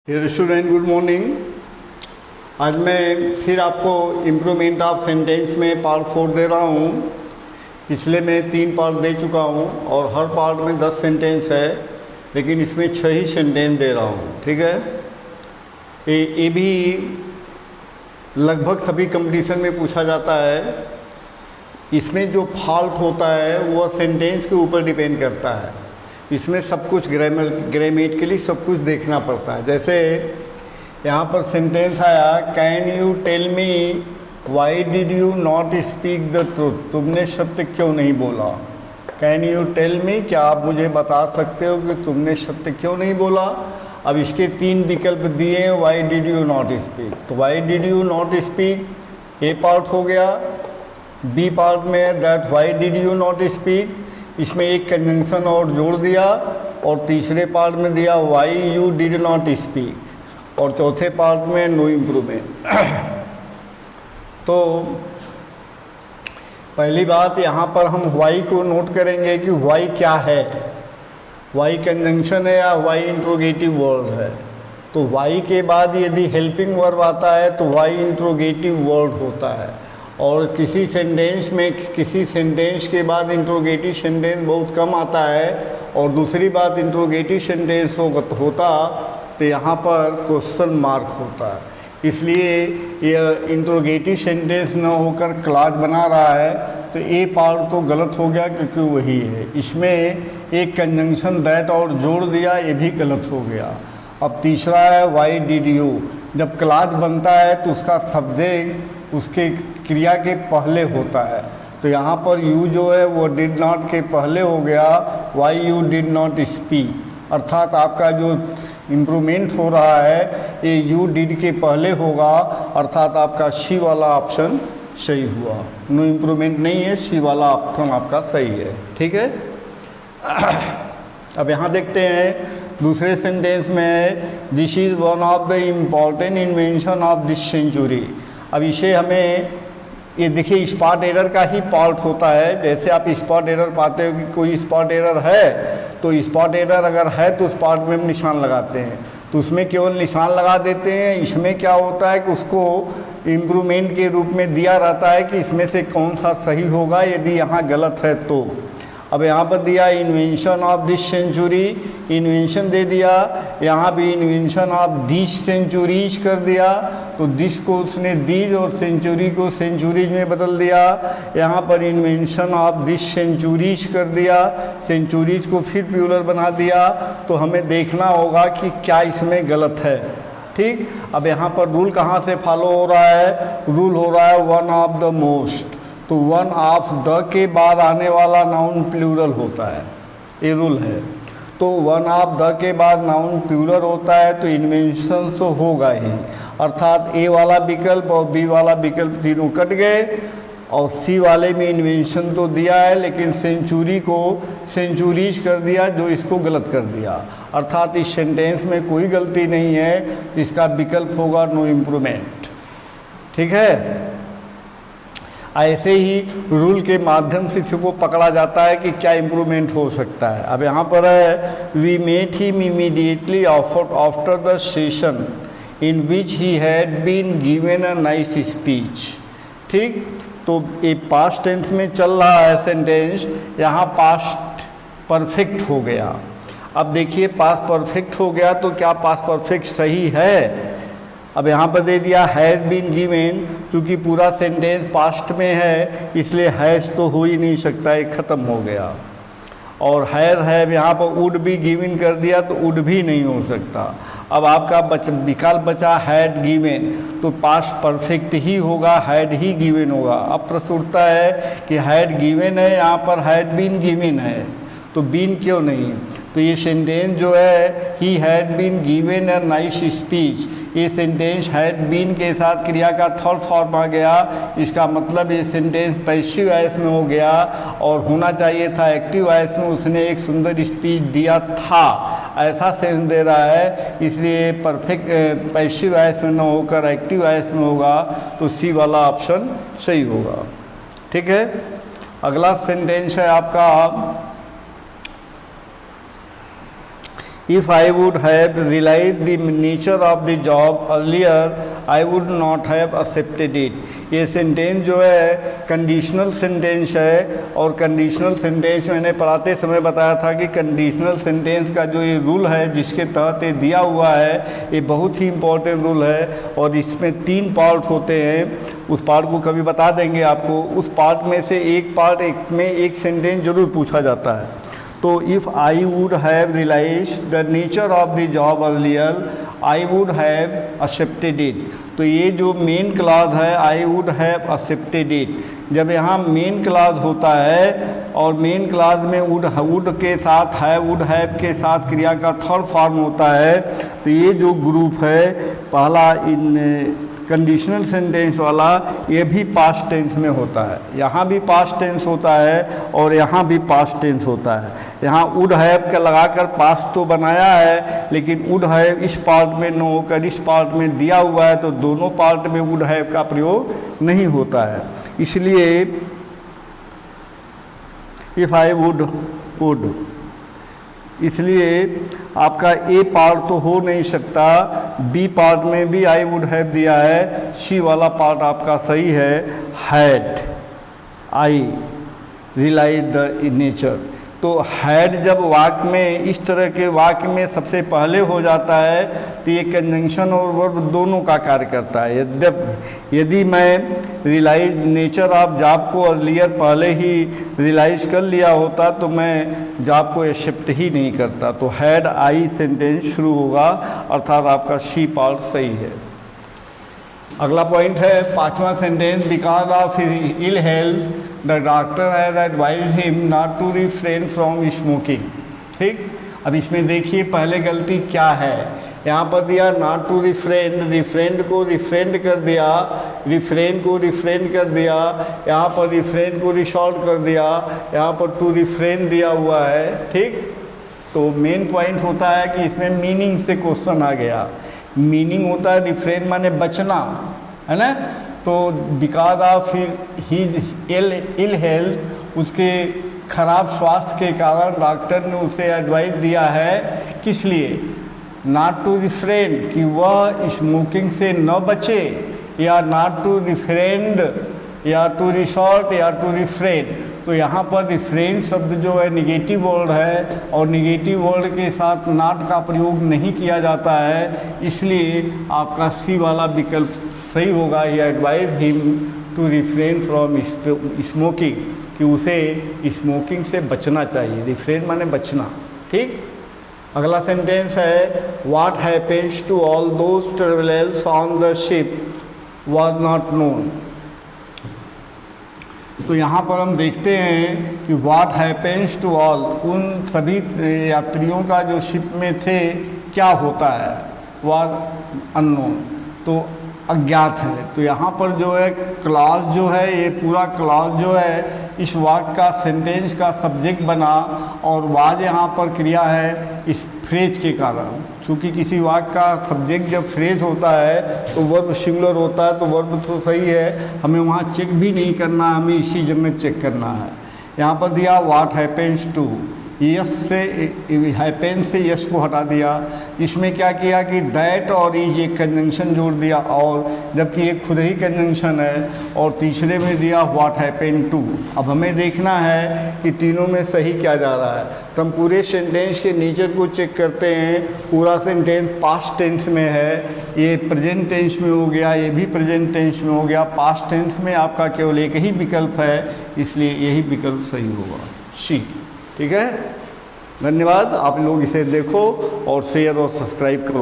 Dear student, good morning. आज मैं फिर आपको इम्प्रूवमेंट ऑफ सेंटेंस में पार्ट 4 दे रहा हूँ। पिछले में 3 पार्ट दे चुका हूँ और हर पार्ट में 10 सेंटेंस है, लेकिन इसमें 6 ही सेंटेंस दे रहा हूँ। ठीक है, ये भी लगभग सभी कंपटीशन में पूछा जाता है। इसमें जो फॉल्ट होता है वह सेंटेंस के ऊपर डिपेंड करता है। इसमें सब कुछ ग्रामेटिकली सब कुछ देखना पड़ता है। जैसे यहाँ पर सेंटेंस आया, can you tell me why did you not speak the truth. तुमने सत्य क्यों नहीं बोला। कैन यू टेल मी, क्या आप मुझे बता सकते हो कि तुमने सत्य क्यों नहीं बोला। अब इसके 3 विकल्प दिए हैं, why did you not speak. तो why did you not speak A part हो गया। बी पार्ट में that why did you not speak, इसमें एक कंजंक्शन और जोड़ दिया। और तीसरे पार्ट में दिया why you did not speak. और चौथे पार्ट में नो इम्प्रूवमेंट। तो पहली बात, यहाँ पर हम वाई को नोट करेंगे कि वाई क्या है। वाई कंजंक्शन है या वाई इंट्रोगेटिव वर्ड है। तो वाई के बाद यदि हेल्पिंग वर्ब आता है तो वाई इंट्रोगेटिव वर्ड होता है। और किसी सेंटेंस के बाद इंट्रोगेटिव सेंटेंस बहुत कम आता है। और दूसरी बात, इंट्रोगेटिव सेंटेंस होता तो यहाँ पर क्वेश्चन मार्क होता है। इसलिए यह इंट्रोगेटिव सेंटेंस न होकर क्लॉज बना रहा है, तो ए पार्ट तो गलत हो गया क्योंकि वही है। इसमें एक कंजंक्शन दैट और जोड़ दिया, ये भी गलत हो गया। अब तीसरा है वाई डिड यू। जब क्लॉज बनता है तो उसका सब्जेक्ट उसके क्रिया के पहले होता है। तो यहाँ पर यू जो है वो डिड नॉट के पहले हो गया, why you did not speak. अर्थात आपका जो इम्प्रूवमेंट हो रहा है ये यू डिड के पहले होगा, अर्थात आपका सी वाला ऑप्शन सही हुआ। नो इम्प्रूवमेंट नहीं है, सी वाला ऑप्शन आपका सही है। ठीक है। अब यहाँ देखते हैं दूसरे सेंटेंस में, this is one of the important invention of this century. अब इसे हमें, ये देखिए स्पॉट एरर का ही पार्ट होता है। जैसे आप स्पॉट एरर पाते हो कि कोई स्पॉट एरर है, तो स्पॉट एरर अगर है तो स्पॉट में हम निशान लगाते हैं, तो उसमें केवल निशान लगा देते हैं। इसमें क्या होता है कि उसको इम्प्रूवमेंट के रूप में दिया रहता है कि इसमें से कौन सा सही होगा यदि यहाँ गलत है तो। अब यहाँ पर दिया invention of this century, invention दे दिया। यहाँ भी इन्वेंशन ऑफ दिस सेंचुरीज कर दिया, तो दिस को उसने दीज और सेंचुरी को सेंचुरीज में बदल दिया। यहाँ पर इन्वेंशन ऑफ दिस सेंचुरीज कर दिया, सेंचुरीज को फिर प्लूरल बना दिया। तो हमें देखना होगा कि क्या इसमें गलत है। ठीक। अब यहाँ पर रूल कहाँ से फॉलो हो रहा है, रूल हो रहा है वन ऑफ द मोस्ट। तो वन ऑफ द के बाद आने वाला नाउन प्लूरल होता है, ये रूल है। तो वन ऑफ द के बाद नाउन प्लूरल होता है तो इन्वेंशन तो होगा ही, अर्थात ए वाला विकल्प और बी वाला विकल्प तीनों कट गए। और सी वाले में इन्वेंशन तो दिया है लेकिन सेंचुरी को सेंचुरीज कर दिया, जो इसको गलत कर दिया। अर्थात इस सेंटेंस में कोई गलती नहीं है, तो इसका विकल्प होगा नो इम्प्रूवमेंट। ठीक है। ऐसे ही रूल के माध्यम से इसको पकड़ा जाता है कि क्या इम्प्रूवमेंट हो सकता है। अब यहाँ पर है, we met him immediately after the session in which he had been given a nice speech. ठीक। तो ये पास्ट टेंस में चल रहा है सेंटेंस, यहाँ पास्ट परफेक्ट हो गया। अब देखिए पास्ट परफेक्ट हो गया तो क्या पास्ट परफेक्ट सही है। अब यहाँ पर दे दिया हैज़ बीन गिवन, चूँकि पूरा सेंटेंस पास्ट में है इसलिए हैज़ तो हो ही नहीं सकता, एक ख़त्म हो गया। और हैज़ है, यहाँ पर वुड बी गिवन कर दिया तो वुड भी नहीं हो सकता। अब आपका विकल्प बचा हैड गिवन, तो पास्ट परफेक्ट ही होगा, हैड ही गिवन होगा। अब प्रश्न उठता है कि हैड गिवन है, यहाँ पर हैड बीन गिवन है, तो बीन क्यों नहीं। तो ये सेंटेंस जो है he had been given a nice speech, ये सेंटेंस हैड बीन के साथ क्रिया का थर्ड फॉर्म आ गया। इसका मतलब ये सेंटेंस पैसिव वॉइस में हो गया और होना चाहिए था एक्टिव वॉइस में। उसने एक सुंदर स्पीच दिया था, ऐसा सेंस दे रहा है, इसलिए परफेक्ट पैसिव वॉइस में न होकर एक्टिव वॉइस में होगा, तो सी वाला ऑप्शन सही होगा। ठीक है। अगला सेंटेंस है आपका, if I would have realize the nature of the job earlier I would not have accepted it. ये सेंटेंस जो है कंडीशनल सेंटेंस है, और कंडीशनल सेंटेंस मैंने पढ़ाते समय बताया था कि कंडीशनल सेंटेंस का जो ये रूल है जिसके तहत ये दिया हुआ है, ये बहुत ही इम्पोर्टेंट रूल है, और इसमें 3 पार्ट होते हैं। उस पार्ट को कभी बता देंगे आपको। उस पार्ट में से एक पार्ट में एक सेंटेंस जरूर पूछा जाता है। तो if I would have realize the nature of the job earlier I would have accepted it. तो ये जो मेन क्लॉज है I would have accepted it, जब यहाँ मेन क्लॉज होता है और मेन क्लॉज में वुड के साथ है, वुड हैव के साथ क्रिया का थर्ड फॉर्म होता है, तो ये जो ग्रुप है पहला इन कंडीशनल सेंटेंस वाला, ये भी पास्ट टेंस में होता है। यहाँ भी पास्ट टेंस होता है और यहाँ भी पास्ट टेंस होता है। यहाँ वुड हैव का लगाकर पास्ट तो बनाया है, लेकिन वुड हैव इस पार्ट में न होकर इस पार्ट में दिया हुआ है, तो दोनों पार्ट में वुड हैव का प्रयोग नहीं होता है। इसलिए इफ़ आई वुड, इसलिए आपका ए पार्ट तो हो नहीं सकता, बी पार्ट में भी आई वुड हैव दिया है, सी वाला पार्ट आपका सही है, had I realize the nature. तो हैड जब वाक्य में इस तरह के वाक्य में सबसे पहले हो जाता है तो ये कंजंक्शन और वर्ब दोनों का कार्य करता है। यदि मैं रियलाइज नेचर ऑफ जॉब को अर्लियर पहले ही रियलाइज कर लिया होता तो मैं जॉब को एक्सेप्ट ही नहीं करता। तो हैड आई सेंटेंस शुरू होगा, अर्थात आपका सी पार्ट सही है। अगला पॉइंट है 5वां sentence, because of ill health the doctor has advise him not to refrain from smoking. ठीक, अब इसमें देखिए पहले गलती क्या है। यहाँ पर दिया नॉट टू रिफ्रेन, रिफ्रेंड को रिफ्रेंड कर दिया, रिफ्रेन को रिफ्रेन कर दिया, यहाँ पर रिफ्रेन को रिसॉल्व कर दिया, यहाँ पर टू रिफ्रेन दिया हुआ है। ठीक, तो मेन पॉइंट होता है कि इसमें मीनिंग से क्वेश्चन आ गया। मीनिंग होता है रिफ्रेन माने बचना, है ना। तो because of his ill health, उसके खराब स्वास्थ्य के कारण डॉक्टर ने उसे एडवाइस दिया है, किस लिए, नॉट टू रिफ्रेन, कि वह स्मोकिंग से न बचे, या नॉट टू रिफ्रेंड, या टू रिसॉर्ट, या टू रिफ्रेन। तो यहाँ पर रिफ्रेन शब्द जो है निगेटिव वर्ड है, और निगेटिव वर्ड के साथ नॉट का प्रयोग नहीं किया जाता है, इसलिए आपका सी वाला विकल्प सही होगा। ये advise him to refrain from smoking, कि उसे स्मोकिंग से बचना चाहिए। रिफ्रेन माने बचना। ठीक, अगला सेंटेंस है, what happens to all those travellers on the ship was not known. तो यहाँ पर हम देखते हैं कि व्हाट हैपेंस टू ऑल, उन सभी यात्रियों का जो शिप में थे क्या होता है, वाज अननोन, तो अज्ञात है। तो यहाँ पर जो है क्लॉज जो है, ये पूरा क्लॉज जो है इस वाक्य का सेंटेंस का सब्जेक्ट बना, और वाज यहाँ पर क्रिया है इस फ्रेज के कारण। क्योंकि किसी वाक्य का सब्जेक्ट जब फ्रेज होता है तो वर्ब सिंगुलर होता है, तो वर्ब तो सही है, हमें वहाँ चेक भी नहीं करना, हमें इसी जगह में चेक करना है। यहाँ पर दिया व्हाट हैपेंस टू, यस से हैपेन से यस को हटा दिया। इसमें क्या किया कि दैट और इज एक कंजंक्शन जोड़ दिया, और जबकि ये खुद ही कंजंक्शन है, और तीसरे में दिया व्हाट हैपेन टू। अब हमें देखना है कि तीनों में सही क्या जा रहा है। तो हम पूरे सेंटेंस के नेचर को चेक करते हैं। पूरा सेंटेंस पास्ट टेंस में है, ये प्रेजेंट टेंस में हो गया, ये भी प्रेजेंट टेंस में हो गया। पास्ट टेंस में आपका केवल एक ही विकल्प है, इसलिए यही विकल्प सही होगा, सी। ठीक है, धन्यवाद। आप लोग इसे देखो और शेयर और सब्सक्राइब करो।